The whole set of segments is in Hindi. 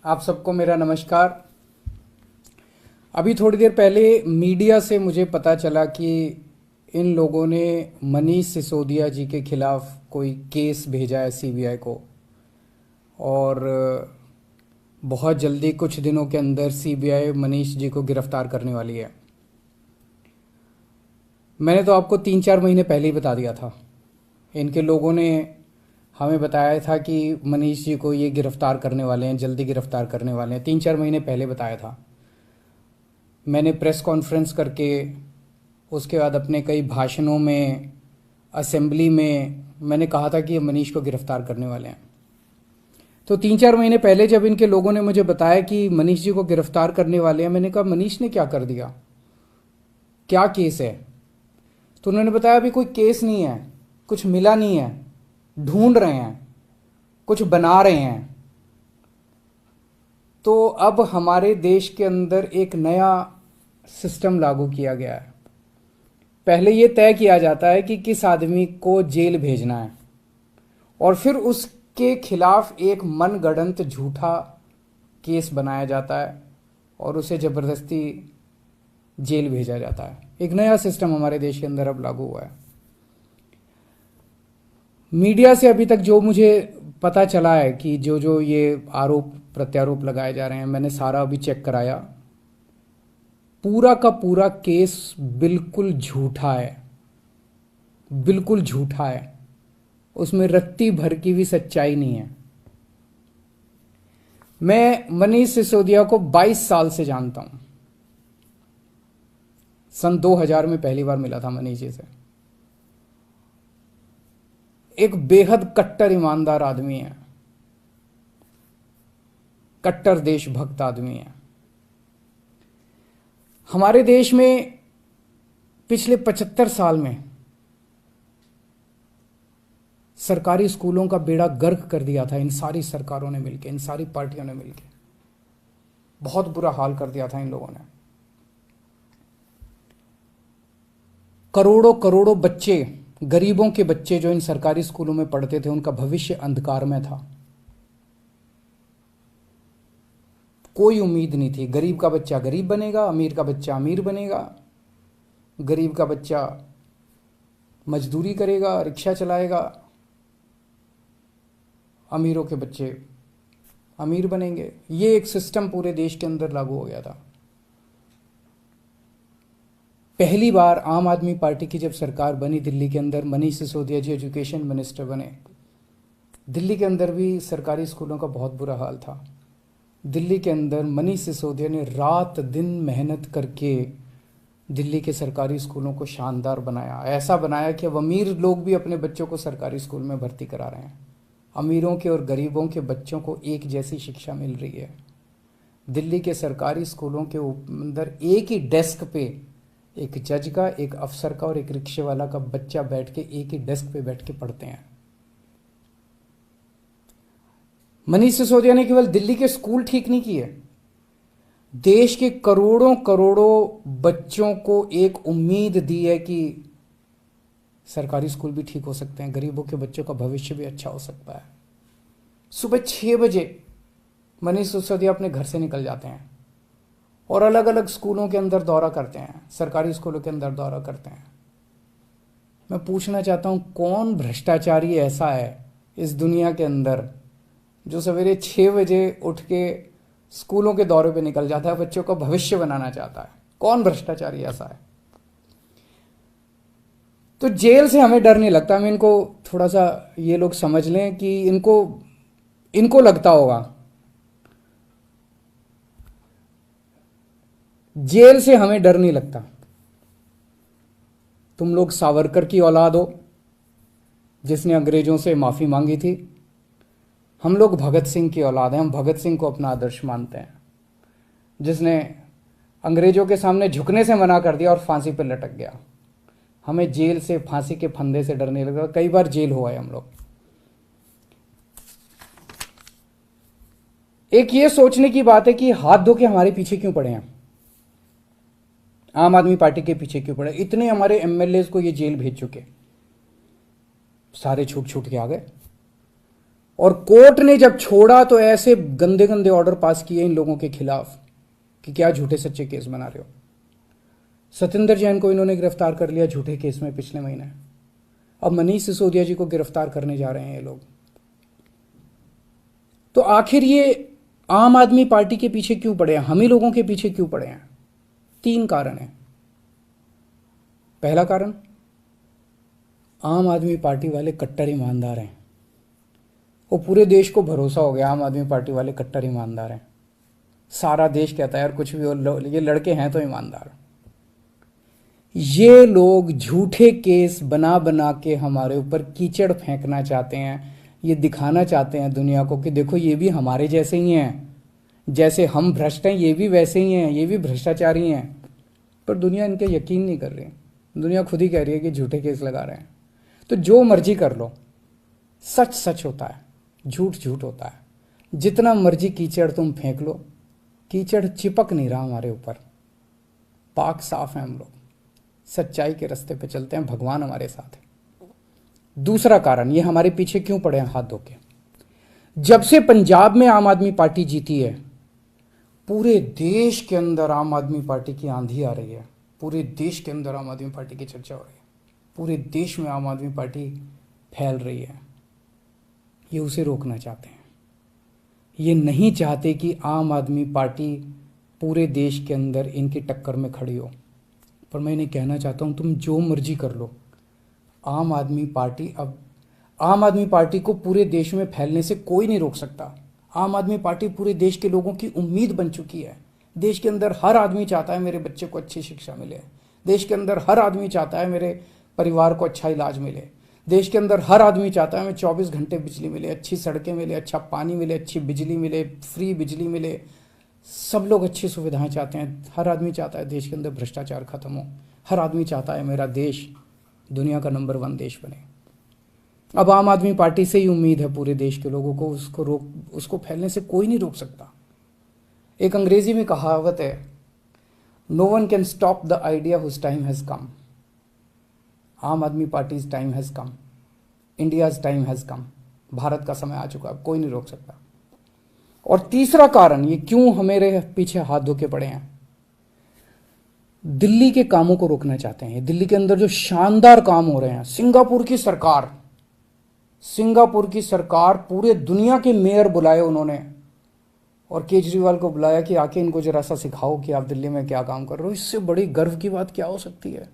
आप सबको मेरा नमस्कार। अभी थोड़ी देर पहले मीडिया से मुझे पता चला कि इन लोगों ने मनीष सिसोदिया जी के खिलाफ कोई केस भेजा है सीबीआई को, और बहुत जल्दी कुछ दिनों के अंदर सीबीआई मनीष जी को गिरफ्तार करने वाली है। मैंने तो आपको 3-4 महीने पहले ही बता दिया था। इनके लोगों ने हमें बताया था कि मनीष जी को ये गिरफ्तार करने वाले हैं, जल्दी गिरफ्तार करने वाले हैं। 3-4 महीने पहले बताया था। मैंने प्रेस कॉन्फ्रेंस करके, उसके बाद अपने कई भाषणों में, असेंबली में मैंने कहा था कि ये मनीष को गिरफ्तार करने वाले हैं। तो 3-4 महीने पहले जब इनके लोगों ने मुझे बताया कि मनीष जी को गिरफ्तार करने वाले हैं, मैंने कहा मनीष ने क्या कर दिया, क्या केस है? तो उन्होंने बताया अभी कोई केस नहीं है, कुछ मिला नहीं है, ढूंढ रहे हैं, कुछ बना रहे हैं। तो अब हमारे देश के अंदर एक नया सिस्टम लागू किया गया है। पहले ये तय किया जाता है कि किस आदमी को जेल भेजना है, और फिर उसके खिलाफ एक मनगढ़ंत झूठा केस बनाया जाता है और उसे जबरदस्ती जेल भेजा जाता है। एक नया सिस्टम हमारे देश के अंदर अब लागू हुआ है। मीडिया से अभी तक जो मुझे पता चला है कि जो जो ये आरोप प्रत्यारोप लगाए जा रहे हैं, मैंने सारा अभी चेक कराया। पूरा का पूरा केस बिल्कुल झूठा है, बिल्कुल झूठा है। उसमें रत्ती भर की भी सच्चाई नहीं है। मैं मनीष सिसोदिया को 22 साल से जानता हूं। सन 2000 में पहली बार मिला था मनीष जी से। एक बेहद कट्टर ईमानदार आदमी है, कट्टर देशभक्त आदमी है। हमारे देश में पिछले 75 साल में सरकारी स्कूलों का बेड़ा गर्क कर दिया था इन सारी सरकारों ने मिलकर, इन सारी पार्टियों ने मिलकर। बहुत बुरा हाल कर दिया था इन लोगों ने। करोड़ों करोड़ों बच्चे, गरीबों के बच्चे जो इन सरकारी स्कूलों में पढ़ते थे, उनका भविष्य अंधकार में था। कोई उम्मीद नहीं थी। गरीब का बच्चा गरीब बनेगा, अमीर का बच्चा अमीर बनेगा। गरीब का बच्चा मजदूरी करेगा, रिक्शा चलाएगा। अमीरों के बच्चे अमीर बनेंगे। ये एक सिस्टम पूरे देश के अंदर लागू हो गया था। पहली बार आम आदमी पार्टी की जब सरकार बनी दिल्ली के अंदर, मनीष सिसोदिया जी एजुकेशन मिनिस्टर बने। दिल्ली के अंदर भी सरकारी स्कूलों का बहुत बुरा हाल था। दिल्ली के अंदर मनीष सिसोदिया ने रात दिन मेहनत करके दिल्ली के सरकारी स्कूलों को शानदार बनाया। ऐसा बनाया कि अब अमीर लोग भी अपने बच्चों को सरकारी स्कूल में भर्ती करा रहे हैं। अमीरों के और गरीबों के बच्चों को एक जैसी शिक्षा मिल रही है। दिल्ली के सरकारी स्कूलों के अंदर एक ही डेस्क पे एक जज का, एक अफसर का और एक रिक्शे वाला का बच्चा बैठ के एक ही डेस्क पे बैठ के पढ़ते हैं। मनीष सिसोदिया ने केवल दिल्ली के स्कूल ठीक नहीं किए, देश के करोड़ों करोड़ों बच्चों को एक उम्मीद दी है कि सरकारी स्कूल भी ठीक हो सकते हैं, गरीबों के बच्चों का भविष्य भी अच्छा हो सकता है। सुबह 6 बजे मनीष सिसोदिया अपने घर से निकल जाते हैं और अलग अलग स्कूलों के अंदर दौरा करते हैं, सरकारी स्कूलों के अंदर दौरा करते हैं। मैं पूछना चाहता हूं, कौन भ्रष्टाचारी ऐसा है इस दुनिया के अंदर जो सवेरे 6 बजे उठ के स्कूलों के दौरे पे निकल जाता है, बच्चों का भविष्य बनाना चाहता है? कौन भ्रष्टाचारी ऐसा है? तो जेल से हमें डर नहीं लगता। हम इनको थोड़ा सा, ये लोग समझ लें कि इनको लगता होगा जेल से हमें डर नहीं लगता। तुम लोग सावरकर की औलाद हो जिसने अंग्रेजों से माफी मांगी थी। हम लोग भगत सिंह की औलाद हैं। हम भगत सिंह को अपना आदर्श मानते हैं, जिसने अंग्रेजों के सामने झुकने से मना कर दिया और फांसी पर लटक गया। हमें जेल से, फांसी के फंदे से डर नहीं लगता। कई बार जेल हुआ है हम लोग। एक ये सोचने की बात है कि हाथ धो के हमारे पीछे क्यों पड़े हैं, आम आदमी पार्टी के पीछे क्यों पड़े? इतने हमारे एमएलए को ये जेल भेज चुके, सारे छूट छूट के आ गए। और कोर्ट ने जब छोड़ा तो ऐसे गंदे गंदे ऑर्डर पास किए इन लोगों के खिलाफ कि क्या झूठे सच्चे केस बना रहे हो। सतिंदर जैन को इन्होंने गिरफ्तार कर लिया झूठे केस में पिछले महीने। अब मनीष सिसोदिया जी को गिरफ्तार करने जा रहे हैं ये लोग। तो आखिर ये आम आदमी पार्टी के पीछे क्यों पड़े हैं, हम ही लोगों के पीछे क्यों पड़े हैं? 3 कारण हैं। पहला कारण, आम आदमी पार्टी वाले कट्टर ईमानदार हैं। वो पूरे देश को भरोसा हो गया आम आदमी पार्टी वाले कट्टर ईमानदार हैं। सारा देश कहता है यार कुछ भी हो, ये लड़के हैं तो ईमानदार। ये लोग झूठे केस बना बना के हमारे ऊपर कीचड़ फेंकना चाहते हैं। ये दिखाना चाहते हैं दुनिया को कि देखो ये भी हमारे जैसे ही हैं, जैसे हम भ्रष्ट हैं ये भी वैसे ही हैं, ये भी भ्रष्टाचारी हैं। पर दुनिया इनके यकीन नहीं कर रही। दुनिया खुद ही कह रही है कि झूठे केस लगा रहे हैं। तो जो मर्जी कर लो, सच सच होता है, झूठ झूठ होता है। जितना मर्जी कीचड़ तुम फेंक लो, कीचड़ चिपक नहीं रहा हमारे ऊपर। पाक साफ है हम लोग, सच्चाई के रास्ते पे चलते हैं, भगवान हमारे साथ है। दूसरा कारण, ये हमारे पीछे क्यों पड़े हैं हाथ धो के? जब से पंजाब में आम आदमी पार्टी जीती है, पूरे देश के अंदर आम आदमी पार्टी की आंधी आ रही है। पूरे देश के अंदर आम आदमी पार्टी की चर्चा हो रही है। पूरे देश में आम आदमी पार्टी फैल रही है। ये उसे रोकना चाहते हैं। ये नहीं चाहते कि आम आदमी पार्टी पूरे देश के अंदर इनकी टक्कर में खड़ी हो। पर मैं इन्हें कहना चाहता हूं, तुम जो मर्जी कर लो, आम आदमी पार्टी को पूरे देश में फैलने से कोई नहीं रोक सकता। आम आदमी पार्टी पूरे देश के लोगों की उम्मीद बन चुकी है। देश के अंदर हर आदमी चाहता है मेरे बच्चे को अच्छी शिक्षा मिले। देश के अंदर हर आदमी चाहता है मेरे परिवार को अच्छा इलाज मिले। देश के अंदर हर आदमी चाहता है हमें 24 घंटे बिजली मिले, अच्छी सड़कें मिले, अच्छा पानी मिले, अच्छी बिजली मिले, फ्री बिजली मिले। सब लोग अच्छी सुविधाएं चाहते हैं। हर आदमी चाहता है देश के अंदर भ्रष्टाचार खत्म हो। हर आदमी चाहता है मेरा देश दुनिया का नंबर 1 देश बने। अब आम आदमी पार्टी से ही उम्मीद है पूरे देश के लोगों को, उसको फैलने से कोई नहीं रोक सकता। एक अंग्रेजी में कहावत है, no one can stop the idea whose time has come. Aam Aadmi party's time has come, India's time has come. Bharat का समय आ चुका, अब कोई नहीं रोक सकता। और तीसरा कारण, ये क्यों हमारे पीछे हाथ धो के पड़े हैं, दिल्ली के कामों को रोकना चाहते हैं। दिल्ली के अंदर जो शानदार काम हो रहे हैं, सिंगापुर की सरकार पूरे दुनिया के मेयर बुलाए उन्होंने, और केजरीवाल को बुलाया कि आके इनको जरा सा सिखाओ कि आप दिल्ली में क्या काम कर रहे हो। इससे बड़ी गर्व की बात क्या हो सकती है?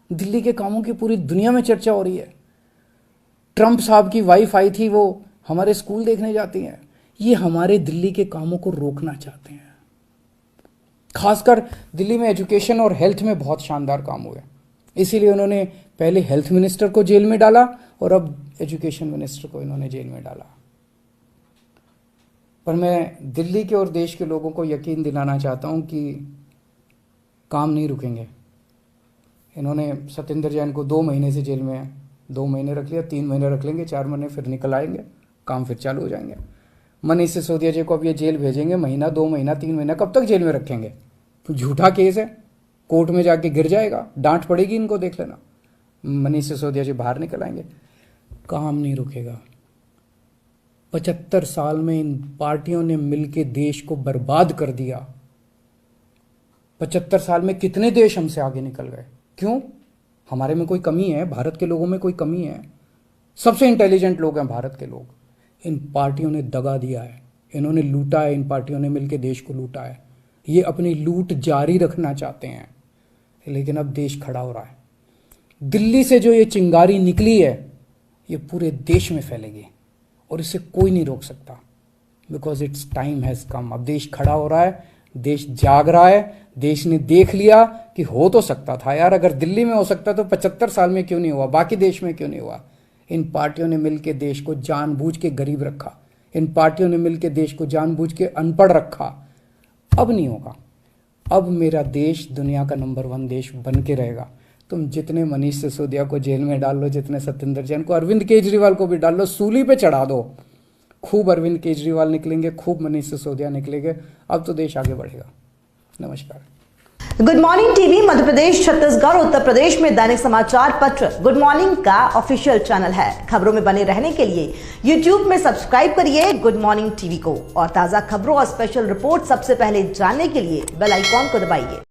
दिल्ली के कामों की पूरी दुनिया में चर्चा हो रही है। ट्रंप साहब की वाइफ आई थी, वो हमारे स्कूल देखने जाती हैं। ये हमारे दिल्ली के कामों को रोकना चाहते हैं। खासकर दिल्ली में एजुकेशन और हेल्थ में बहुत शानदार काम हुए, इसीलिए उन्होंने पहले हेल्थ मिनिस्टर को जेल में डाला और अब एजुकेशन मिनिस्टर को इन्होंने जेल में डाला। पर मैं दिल्ली के और देश के लोगों को यकीन दिलाना चाहता हूं कि काम नहीं रुकेंगे। इन्होंने सतिंदर जैन को 2 महीने से जेल में 2 महीने रख लिया, 3 महीने रख लेंगे, 4 महीने फिर निकल आएंगे, काम फिर चालू हो जाएंगे। मनीष सिसोदिया जी को अब ये जेल भेजेंगे, महीना 2 महीना 3 महीना कब तक जेल में रखेंगे? तो झूठा केस है, कोर्ट में जाके गिर जाएगा, डांट पड़ेगी इनको, देख लेना। मनीष सिसोदिया जी बाहर निकल आएंगे, काम नहीं रुकेगा। 75 साल में इन पार्टियों ने मिलकर देश को बर्बाद कर दिया। 75 साल में कितने देश हमसे आगे निकल गए? क्यों? हमारे में कोई कमी है? भारत के लोगों में कोई कमी है? सबसे इंटेलिजेंट लोग हैं भारत के लोग। इन पार्टियों ने दगा दिया है, इन्होंने लूटा है, इन पार्टियों ने मिलकर देश को लूटा है। ये अपनी लूट जारी रखना चाहते हैं, लेकिन अब देश खड़ा हो रहा है। दिल्ली से जो ये चिंगारी निकली है ये पूरे देश में फैलेगी और इसे कोई नहीं रोक सकता, बिकॉज इट्स टाइम हैज कम। अब देश खड़ा हो रहा है, देश जाग रहा है। देश ने देख लिया कि हो तो सकता था यार, अगर दिल्ली में हो सकता तो 75 साल में क्यों नहीं हुआ, बाकी देश में क्यों नहीं हुआ? इन पार्टियों ने मिलकर देश को जानबूझ के गरीब रखा, इन पार्टियों ने मिलकर देश को जानबूझ के अनपढ़ रखा। अब नहीं होगा। अब मेरा देश दुनिया का नंबर 1 देश बन के रहेगा। तुम जितने मनीष सिसोदिया को जेल में डाल लो, जितने सत्येंद्र जैन को, अरविंद केजरीवाल को भी डाल लो, सूली पे चढ़ा दो। खूब अरविंद केजरीवाल निकलेंगे, खूब मनीष सिसोदिया निकलेंगे। अब तो देश आगे बढ़ेगा। नमस्कार। Good morning TV Madhya Pradesh, Chhattisgarh, Uttar Pradesh में दैनिक समाचार पत्र गुड मॉर्निंग का ऑफिशियल चैनल है। खबरों में बने रहने के लिए यूट्यूब में सब्सक्राइब करिए गुड मॉर्निंग टीवी को और ताजा खबरों और स्पेशल रिपोर्ट सबसे पहले जानने के लिए बेल आइकॉन को दबाइए।